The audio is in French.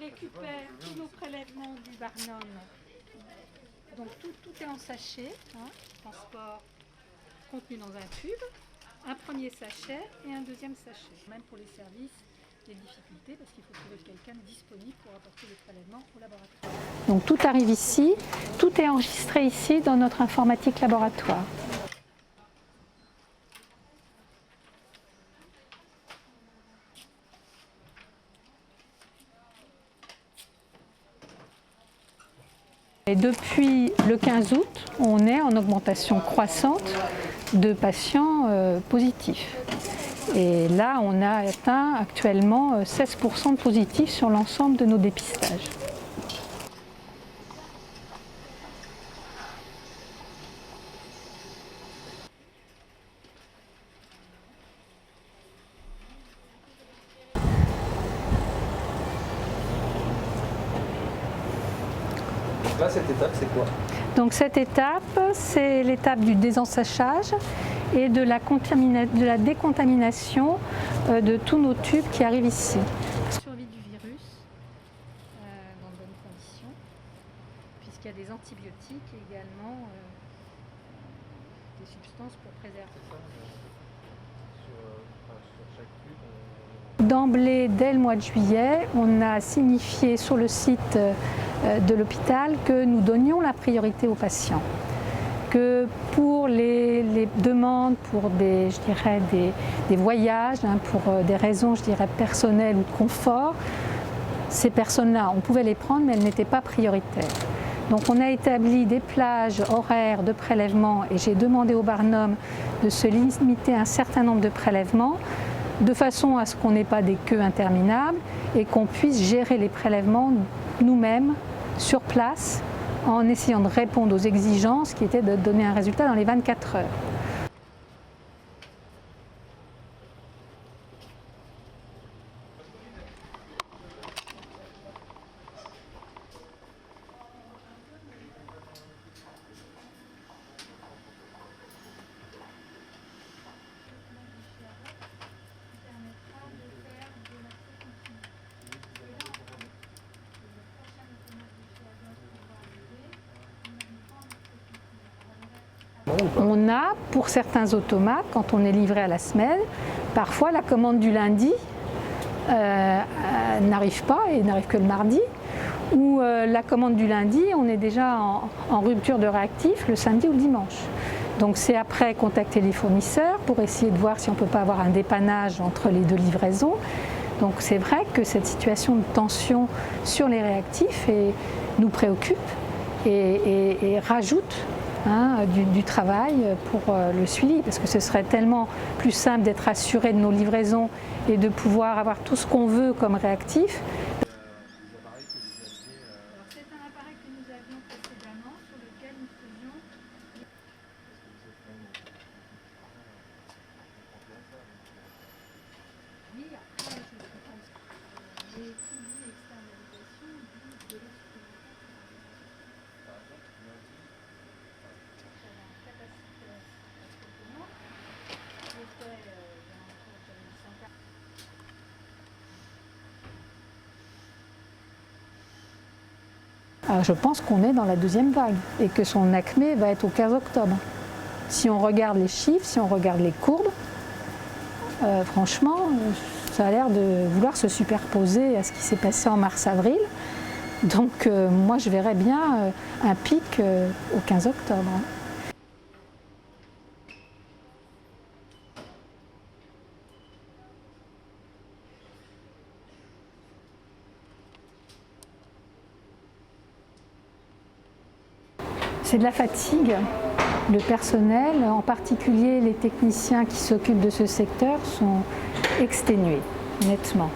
récupère tous nos prélèvements du Barnum. Donc tout est en sachet, hein, transport contenu dans un tube, un premier sachet et un deuxième sachet. Même pour les services, des difficultés parce qu'il faut trouver quelqu'un disponible pour apporter les prélèvements au laboratoire. Donc tout arrive ici, tout est enregistré ici dans notre informatique laboratoire. Et depuis le 15 août, on est en augmentation croissante de patients positifs. Et là, on a atteint actuellement 16% de positifs sur l'ensemble de nos dépistages. Là, cette étape, c'est quoi? Donc cette étape, c'est l'étape du désensachage et de la décontamination de tous nos tubes qui arrivent ici. Survie du virus dans de bonnes conditions, puisqu'il y a des antibiotiques et également des substances pour préserver. Sur chaque tube, D'emblée, dès le mois de juillet, on a signifié sur le site de l'hôpital que nous donnions la priorité aux patients. Que pour les demandes, pour des voyages, hein, pour des raisons personnelles ou de confort, ces personnes-là, on pouvait les prendre, mais elles n'étaient pas prioritaires. Donc on a établi des plages horaires de prélèvement et j'ai demandé au Barnum de se limiter à un certain nombre de prélèvements de façon à ce qu'on n'ait pas des queues interminables et qu'on puisse gérer les prélèvements nous-mêmes sur place en essayant de répondre aux exigences qui étaient de donner un résultat dans les 24 heures. On a, pour certains automates, quand on est livré à la semaine, parfois la commande du lundi n'arrive pas et n'arrive que le mardi, ou la commande du lundi, on est déjà en rupture de réactif le samedi ou le dimanche. Donc c'est après contacter les fournisseurs pour essayer de voir si on ne peut pas avoir un dépannage entre les deux livraisons. Donc c'est vrai que cette situation de tension sur les réactifs nous préoccupe et rajoute du travail pour le suivi, parce que ce serait tellement plus simple d'être assuré de nos livraisons et de pouvoir avoir tout ce qu'on veut comme réactif. C'est un appareil que nous avions précédemment sur lequel nous faisions. Oui, après, j'ai étudié l'externalisation de l'expérience. Alors je pense qu'on est dans la deuxième vague et que son acmé va être au 15 octobre. Si on regarde les chiffres, si on regarde les courbes, franchement, ça a l'air de vouloir se superposer à ce qui s'est passé en mars-avril. Donc moi je verrais bien un pic au 15 octobre. C'est de la fatigue. Le personnel, en particulier les techniciens qui s'occupent de ce secteur, sont exténués, nettement.